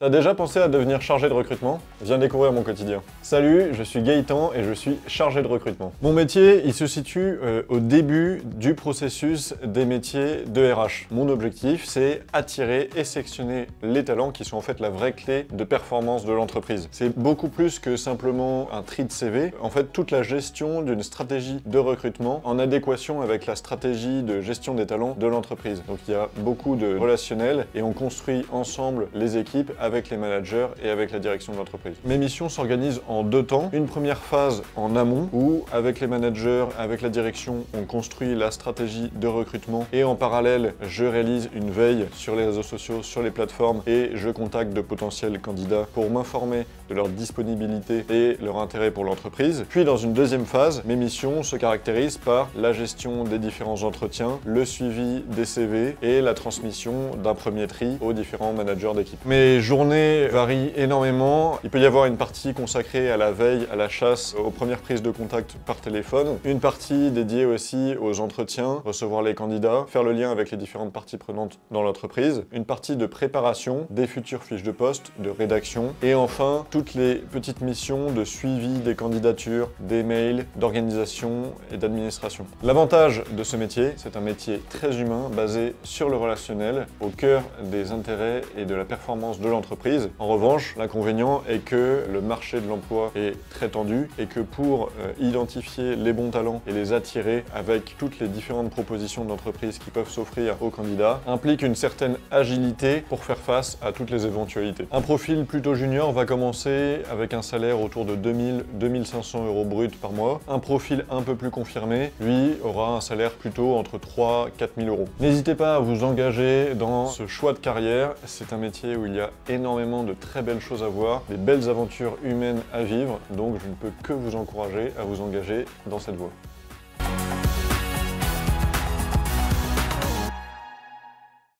T'as déjà pensé à devenir chargé de recrutement? Viens découvrir mon quotidien. Salut, je suis Gaëtan et je suis chargé de recrutement. Mon métier, il se situe au début du processus des métiers de RH. Mon objectif, c'est attirer et sélectionner les talents qui sont en fait la vraie clé de performance de l'entreprise. C'est beaucoup plus que simplement un tri de CV. En fait, toute la gestion d'une stratégie de recrutement en adéquation avec la stratégie de gestion des talents de l'entreprise. Donc il y a beaucoup de relationnel et on construit ensemble les équipes avec les managers et avec la direction de l'entreprise. Mes missions s'organisent en deux temps. Une première phase en amont où, avec les managers, avec la direction, on construit la stratégie de recrutement et en parallèle, je réalise une veille sur les réseaux sociaux, sur les plateformes et je contacte de potentiels candidats pour m'informer de leur disponibilité et leur intérêt pour l'entreprise. Puis dans une deuxième phase, mes missions se caractérisent par la gestion des différents entretiens, le suivi des CV et la transmission d'un premier tri aux différents managers d'équipe. Mes journées varient énormément. Il peut y avoir une partie consacrée à la veille, à la chasse, aux premières prises de contact par téléphone. Une partie dédiée aussi aux entretiens, recevoir les candidats, faire le lien avec les différentes parties prenantes dans l'entreprise. Une partie de préparation des futures fiches de poste, de rédaction. Et enfin, toutes les petites missions de suivi des candidatures, des mails, d'organisation et d'administration. L'avantage de ce métier, c'est un métier très humain, basé sur le relationnel, au cœur des intérêts et de la performance de l'entreprise. En revanche, l'inconvénient est que le marché de l'emploi est très tendu et que pour identifier les bons talents et les attirer avec toutes les différentes propositions d'entreprise qui peuvent s'offrir aux candidats, implique une certaine agilité pour faire face à toutes les éventualités. Un profil plutôt junior va commencer avec un salaire autour de 2000-2500 euros bruts par mois. Un profil un peu plus confirmé, lui, aura un salaire plutôt entre 3-4 000 euros. N'hésitez pas à vous engager dans ce choix de carrière. C'est un métier où il y a énormément de très belles choses à voir, des belles aventures humaines à vivre, donc je ne peux que vous encourager à vous engager dans cette voie.